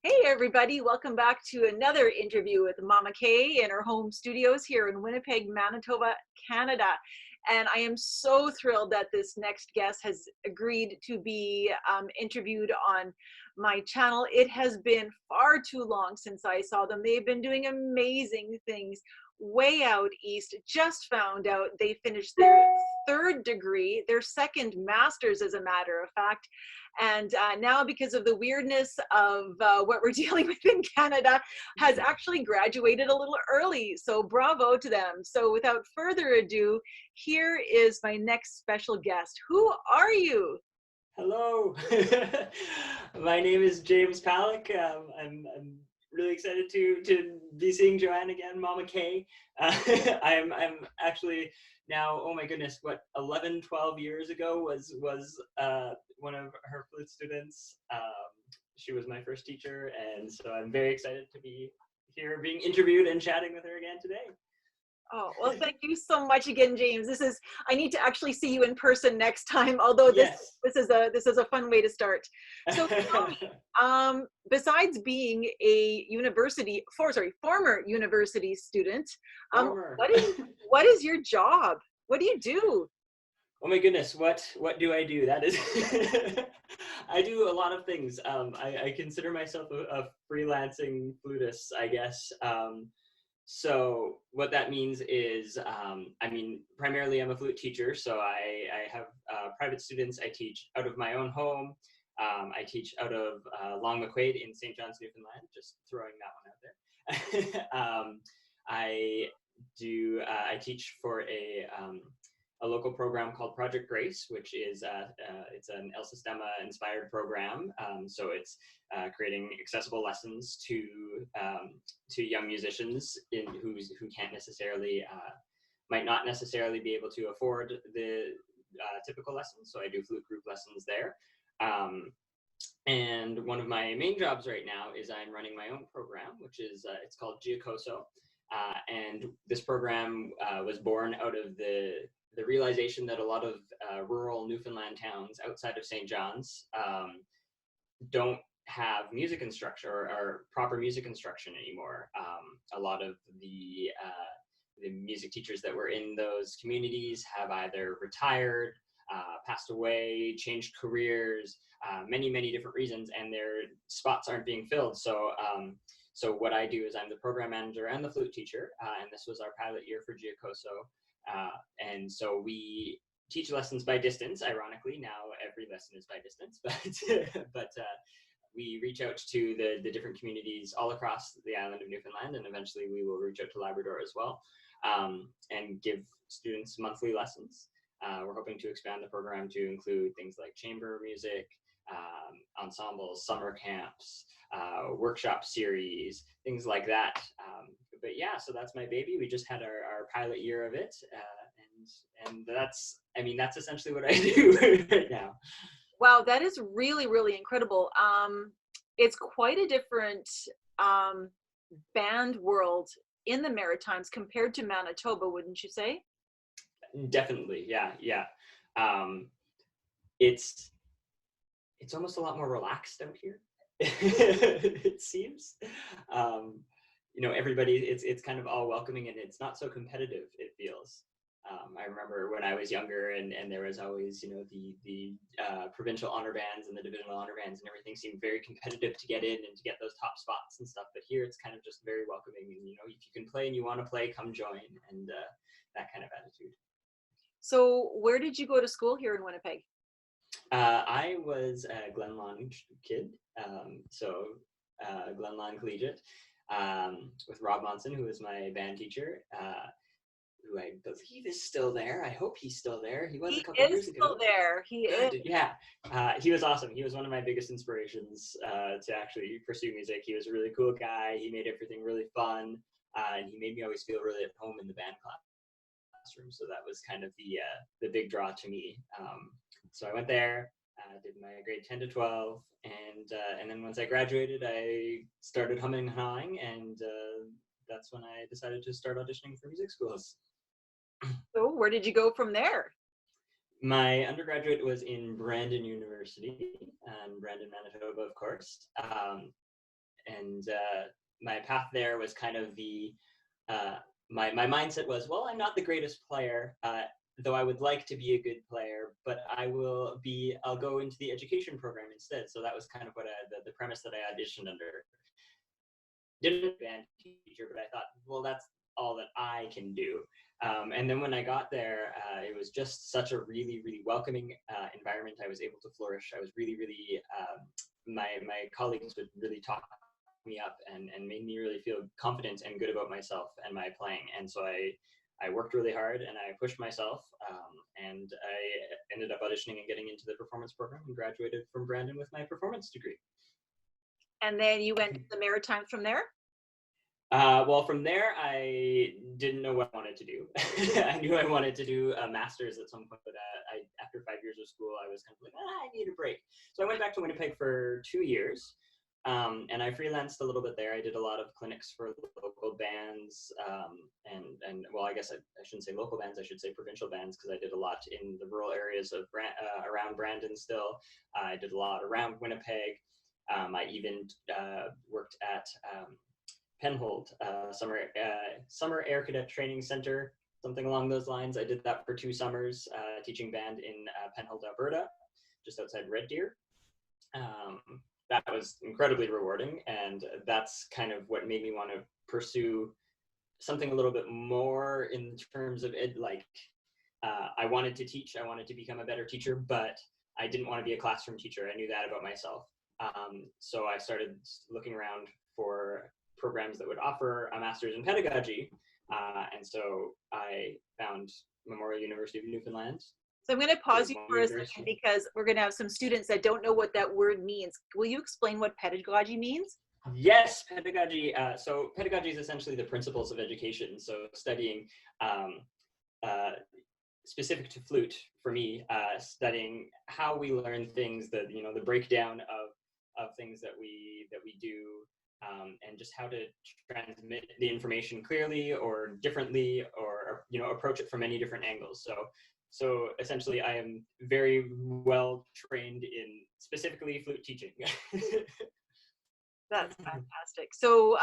Hey everybody, welcome back to another interview with Mama Kay in her home studios here in Winnipeg, Manitoba, Canada. And I am so thrilled that this next guest has agreed to be interviewed on my channel. It has been far too long since I saw them. They've been doing amazing things way out east. Just found out they finished their third degree, their second master's as a matter of fact. And now, because of the weirdness of what we're dealing with in Canada, has actually graduated a little early. So bravo to them. So without further ado, here is my next special guest. Who are you? Hello, my name is James Paluk. I'm really excited to be seeing Joanne again, Mama Kay. I'm actually now, oh my goodness, what 11, 12 years ago was one of her flute students. She was my first teacher, and so I'm very excited to be here, being interviewed and chatting with her again today. Oh, well, thank you so much again, James. I need to actually see you in person next time, although Yes. this is a fun way to start. So tell me, besides being a former university student, Former. what is your job? What do you do? Oh my goodness, what do I do? That is, I do a lot of things. I consider myself a freelancing flutist, I guess. So what that means is, primarily I'm a flute teacher, so I have private students. I teach out of my own home. I teach out of Long McQuaid in St. John's, Newfoundland, just throwing that one out there. I teach for a local program called Project Grace, which is it's an El Sistema inspired program. So it's creating accessible lessons to young musicians who can't necessarily might not necessarily be able to afford the typical lessons. So I do flute group lessons there. And one of my main jobs right now is I'm running my own program, which is it's called Giacoso. And this program was born out of the realization that a lot of rural Newfoundland towns outside of St. John's don't have music instruction or proper music instruction anymore. A lot of the music teachers that were in those communities have either retired, passed away, changed careers, many different reasons, and their spots aren't being filled. So what I do is I'm the program manager and the flute teacher, and this was our pilot year for Giacoso. And so we teach lessons by distance. Ironically, now every lesson is by distance, but we reach out to the different communities all across the island of Newfoundland, and eventually we will reach out to Labrador as well, and give students monthly lessons. We're hoping to expand the program to include things like chamber music, ensembles, summer camps, workshop series, things like that. But yeah, so that's my baby. We just had our pilot year of it, and that's essentially what I do right now. Wow, that is really, really incredible. It's quite a different band world in the Maritimes compared to Manitoba, wouldn't you say? Definitely, yeah. It's almost a lot more relaxed out here. It seems. Everybody, it's kind of all welcoming, and it's not so competitive, it feels. I remember when I was younger, and there was always, the provincial honor bands and the divisional honor bands, and everything seemed very competitive to get in and to get those top spots and stuff. But here it's kind of just very welcoming, and if you can play and you want to play, come join, and that kind of attitude. So where did you go to school here in Winnipeg? I was a Glen Lawn kid, Glen Lawn Collegiate, with Rob Monson, who was my band teacher, who I believe is still there. I hope he's still there. He was a couple years ago. He is still there. He is. Yeah, he was awesome. He was one of my biggest inspirations to actually pursue music. He was a really cool guy. He made everything really fun, and he made me always feel really at home in the band classroom. So that was kind of the big draw to me. So I went there, did my grade 10 to 12, and then once I graduated, I started humming and hawing, and that's when I decided to start auditioning for music schools. So where did you go from there? My undergraduate was in Brandon University, Brandon, Manitoba, of course. and my path there was kind of my mindset was, well, I'm not the greatest player, though I would like to be a good player, but I'll go into the education program instead. So that was kind of what the premise that I auditioned under. Didn't band teacher, but I thought, well, that's all that I can do. And then when I got there, it was just such a really, really welcoming environment. I was able to flourish. I was really, really, my colleagues would really talk me up and made me really feel confident and good about myself and my playing. And so I worked really hard and I pushed myself, and I ended up auditioning and getting into the performance program and graduated from Brandon with my performance degree. And then you went to the Maritimes from there? Well, from there, I didn't know what I wanted to do. I knew I wanted to do a master's at some point, but after 5 years of school, I was kind of like, I need a break. So I went back to Winnipeg for 2 years, and I freelanced a little bit there. I did a lot of clinics for local bands, and well, I guess I shouldn't say local bands, I should say provincial bands, because I did a lot in the rural areas of around Brandon still. I did a lot around Winnipeg. I even worked at Penhold, Summer Air Cadet Training Center, something along those lines. I did that for 2 summers, teaching band in Penhold, Alberta, just outside Red Deer. That was incredibly rewarding, and that's kind of what made me want to pursue something a little bit more in terms of it. Like, I wanted to teach, I wanted to become a better teacher, but I didn't want to be a classroom teacher. I knew that about myself. So I started looking around for programs that would offer a master's in pedagogy. And so I found Memorial University of Newfoundland. So I'm going to pause you for a second because we're going to have some students that don't know what that word means. Will you explain what pedagogy means? Yes, pedagogy. So pedagogy is essentially the principles of education. So studying, specific to flute for me, studying how we learn things, the breakdown of things that we do, and just how to transmit the information clearly or differently, or approach it from many different angles. So essentially, I am very well trained in specifically flute teaching. That's fantastic. So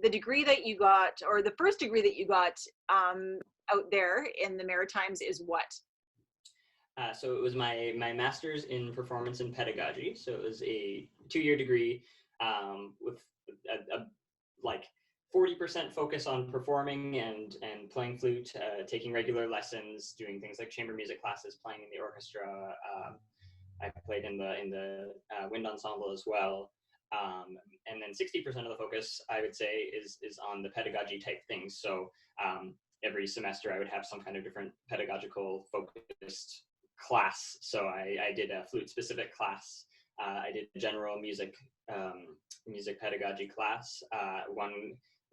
the degree that you got, or the first degree that you got out there in the Maritimes, is what? So it was my master's in performance and pedagogy. So it was a 2-year degree with a like 40% focus on performing and playing flute, taking regular lessons, doing things like chamber music classes, playing in the orchestra. I played in the wind ensemble as well. And then 60% of the focus, I would say, is on the pedagogy type things. So every semester I would have some kind of different pedagogical focused class. So I did a flute specific class. I did a general music pedagogy class.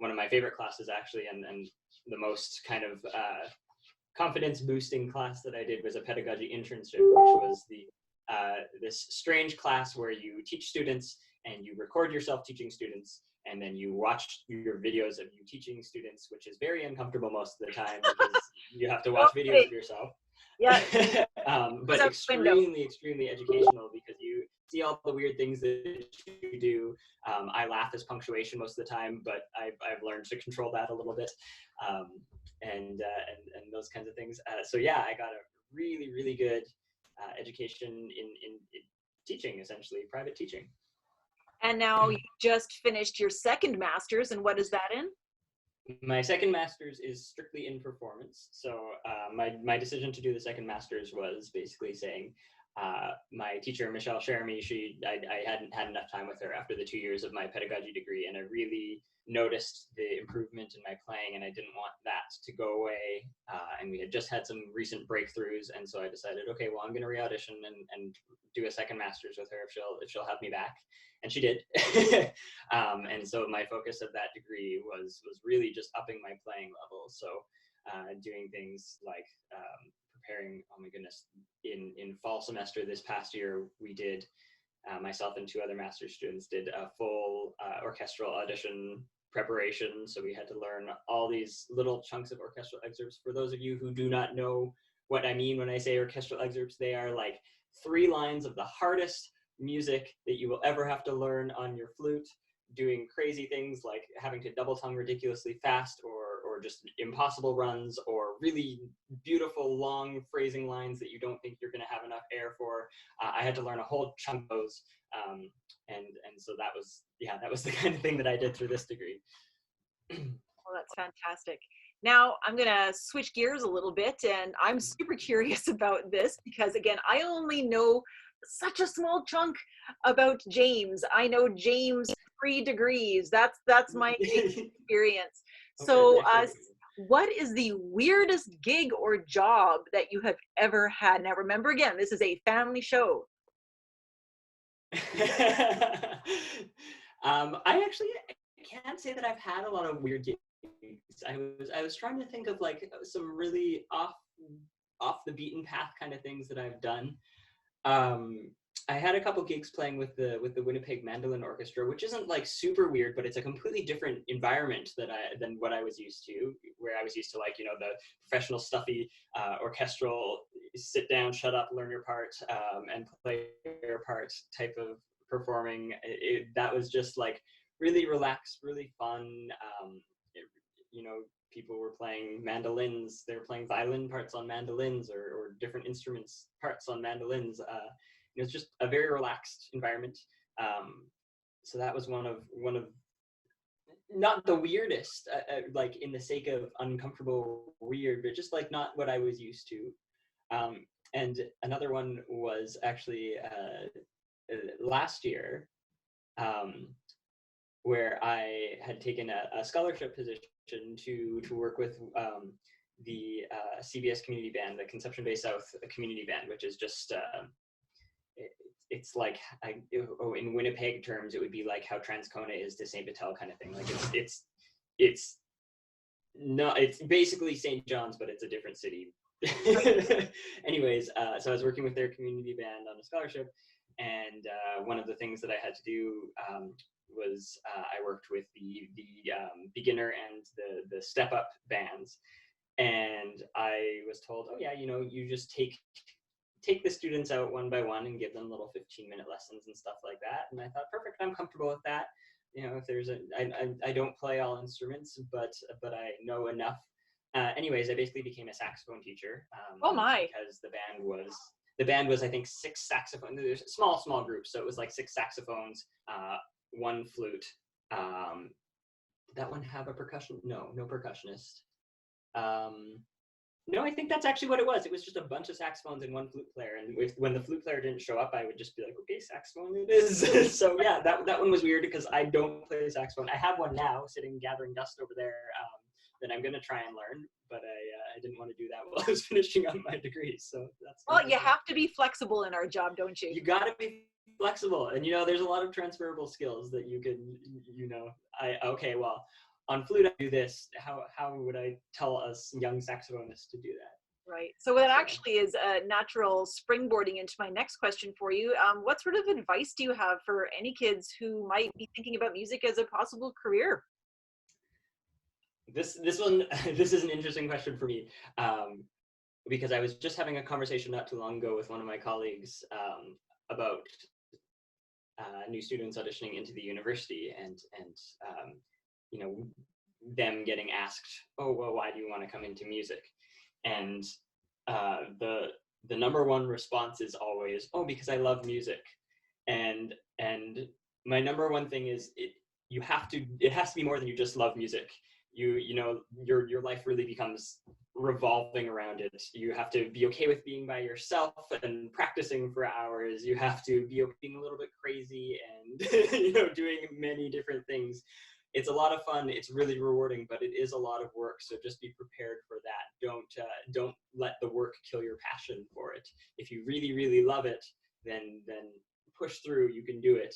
One of my favorite classes actually, and the most kind of confidence boosting class that I did was a pedagogy internship, which was this strange class where you teach students and you record yourself teaching students, and then you watch your videos of you teaching students, which is very uncomfortable most of the time because you have to watch videos of yourself. Yeah. But extremely educational because you see all the weird things that you do. I laugh as punctuation most of the time, but I've learned to control that a little bit, and those kinds of things. So yeah, I got a really, really good education in teaching, essentially private teaching. And now you just finished your second master's, and what is that in? My second master's is strictly in performance. So my decision to do the second master's was basically saying, my teacher, Michelle Cheremy, I hadn't had enough time with her after the 2 years of my pedagogy degree, and I really noticed the improvement in my playing, and I didn't want that to go away. And we had just had some recent breakthroughs, and so I decided, okay, well, I'm going to re-audition and do a second master's with her if she'll have me back. And she did. And so my focus of that degree was really just upping my playing level. So doing things like preparing, oh my goodness, in fall semester this past year, we did, myself and 2 other master's students did a full orchestral audition preparation. So we had to learn all these little chunks of orchestral excerpts. For those of you who do not know what I mean when I say orchestral excerpts, they are like 3 lines of the hardest music that you will ever have to learn on your flute. doing crazy things like having to double tongue ridiculously fast, or just impossible runs, or really beautiful long phrasing lines that you don't think you're going to have enough air for. I had to learn a whole chunk of those, and so that was, yeah, that was the kind of thing that I did through this degree. Well, that's fantastic. Now I'm going to switch gears a little bit, and I'm super curious about this because, again, I only know such a small chunk about James. I know James 3 degrees. That's my experience. Okay, So, thanks for agreeing. what is the weirdest gig or job that you have ever had? Now, remember, again, this is a family show. I actually can't say that I've had a lot of weird gigs. I was trying to think of like some really off the beaten path kind of things that I've done. Um, I had a couple gigs playing with the Winnipeg Mandolin Orchestra, which isn't like super weird, but it's a completely different environment than what I was used to. Where I was used to, like, you know, the professional stuffy orchestral sit down, shut up, learn your part, and play your part type of performing. That was just like really relaxed, really fun. You know, people were playing mandolins, they were playing violin parts on mandolins, or different instruments parts on mandolins. It was just a very relaxed environment. So that was one of not the weirdest, like in the sake of uncomfortable weird, but just like not what I was used to. And another one was actually last year, where I had taken a scholarship position to work with the CBS community band, the Conception Bay South community band, which is just it's like, in Winnipeg terms, it would be like how Transcona is to St. Vital kind of thing. Like it's not, it's basically St. John's, but it's a different city. Anyways, so I was working with their community band on a scholarship, and one of the things that I had to do was I worked with the beginner and the step up bands, and I was told, oh yeah, you know, you just take the students out one by one and give them little 15-minute lessons and stuff like that. And I thought, perfect, I'm comfortable with that. You know, if there's I don't play all instruments, but I know enough. Anyways, I basically became a saxophone teacher. Oh my. Because the band was I think 6 saxophones. There's small groups, so it was like 6 saxophones, 1 flute. Did that one have a percussion? No percussionist. No, I think that's actually what it was. It was just a bunch of saxophones and 1 flute player. And when the flute player didn't show up, I would just be like, okay, saxophone it is. So yeah, that one was weird because I don't play saxophone. I have one now sitting gathering dust over there that I'm going to try and learn, but I didn't want to do that while I was finishing up my degree. So that's. Well, you have to be flexible in our job, don't you? You got to be flexible. And, you know, there's a lot of transferable skills that you can, you know, okay, well, on flute, I do this. How would I tell a young saxophonist to do that? Right. So that actually is a natural springboarding into my next question for you. What sort of advice do you have for any kids who might be thinking about music as a possible career? This is an interesting question for me, because I was just having a conversation not too long ago with one of my colleagues about new students auditioning into the university, and you know, them getting asked, oh, well, why do you want to come into music? And the number one response is always, oh, because I love music. And my number one thing is, it has to be more than you just love music. You know, your life really becomes revolving around it. You have to be okay with being by yourself and practicing for hours. You have to be okay being a little bit crazy and you know, doing many different things. It's a lot of fun. It's really rewarding, but it is a lot of work. So just be prepared for that. Don't let the work kill your passion for it. If you really, really love it, then push through. You can do it.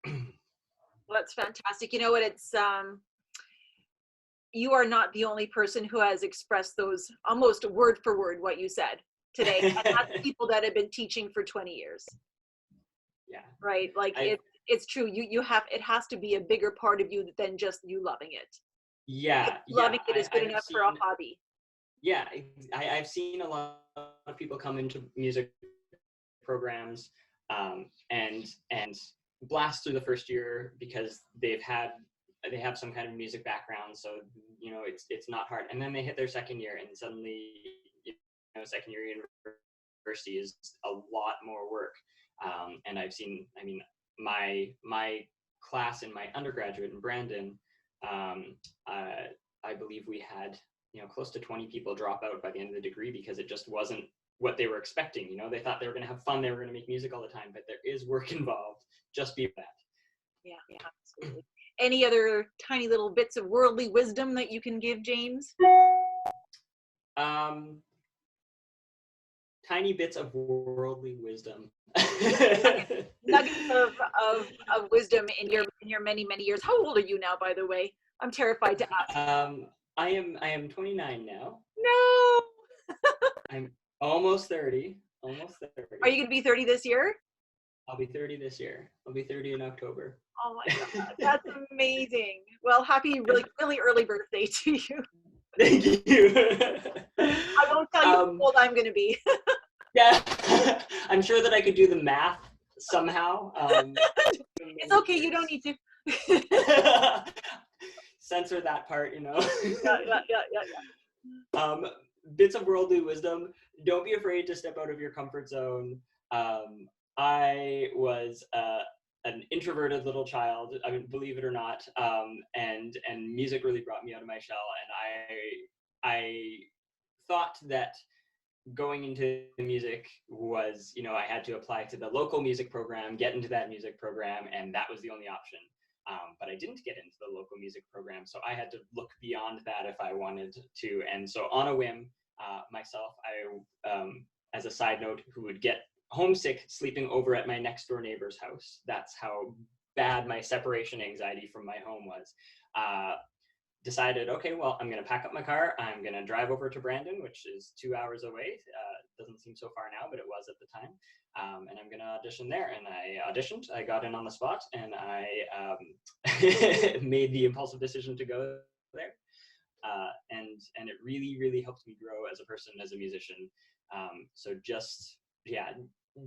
Well, that's fantastic. You know what? It's you are not the only person who has expressed those almost word for word what you said today. And that's people that have been teaching for 20 years. Yeah. Right. Like it's true. You have, it has to be a bigger part of you than just you loving it. Yeah. Loving it is good enough for a hobby. Yeah. I've seen a lot of people come into music programs and blast through the first year because they have some kind of music background, so you know it's not hard. And then they hit their second year, and suddenly, you know, second year university is a lot more work. And I've seen, I mean, my class in my undergraduate in Brandon, I believe we had, you know, close to 20 people drop out by the end of the degree because it just wasn't what they were expecting. You know, they thought they were going to have fun, they were going to make music all the time, but there is work involved. Just be that. Yeah, absolutely. Any other tiny little bits of worldly wisdom that you can give, James? Tiny bits of worldly wisdom. Nuggets of wisdom in your many years. How old are you now, by the way? I'm terrified to ask. I am 29 now. No. I'm almost 30. Almost 30. Are you going to be 30 this year? I'll be 30 this year. I'll be 30 in October. Oh my God, that's amazing. Well, happy really early birthday to you. Thank you. I won't tell you how old I'm going to be. Yeah, I'm sure that I could do the math somehow. It's okay, you don't need to. Censor that part, you know. Yeah. Bits of worldly wisdom. Don't be afraid to step out of your comfort zone. I was an introverted little child, I mean, believe it or not, and music really brought me out of my shell. And I thought that going into music was, you know, I had to apply to the local music program, get into that music program, and that was the only option. But I didn't get into the local music program, so I had to look beyond that if I wanted to. And so on a whim, myself, as a side note, who would get homesick sleeping over at my next door neighbor's house. That's how bad my separation anxiety from my home was. Decided, okay, well, I'm going to pack up my car. I'm going to drive over to Brandon, which is 2 hours away. Doesn't seem so far now, but it was at the time. And I'm going to audition there. And I auditioned. I got in on the spot, and I made the impulsive decision to go there. And it really, really helped me grow as a person, as a musician. So just, yeah,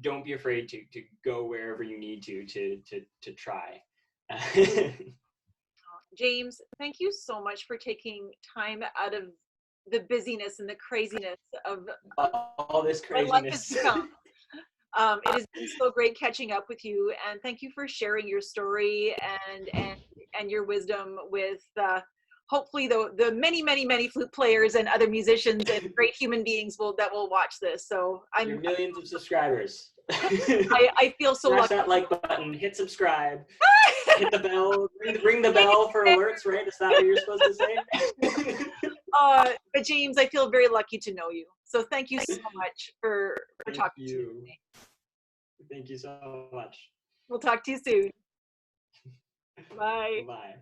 don't be afraid to go wherever you need to try. James, thank you so much for taking time out of the busyness and the craziness of all this craziness. It has been so great catching up with you, and thank you for sharing your story and your wisdom with hopefully the many flute players and other musicians and great human beings that will watch this. So Your millions of subscribers. I feel so lucky. Press that like button, hit subscribe, hit the bell, ring the bell for alerts, right? Is that what you're supposed to say? But James, I feel very lucky to know you. So thank you so much for talking to me. Thank you so much. We'll talk to you soon. Bye. Bye.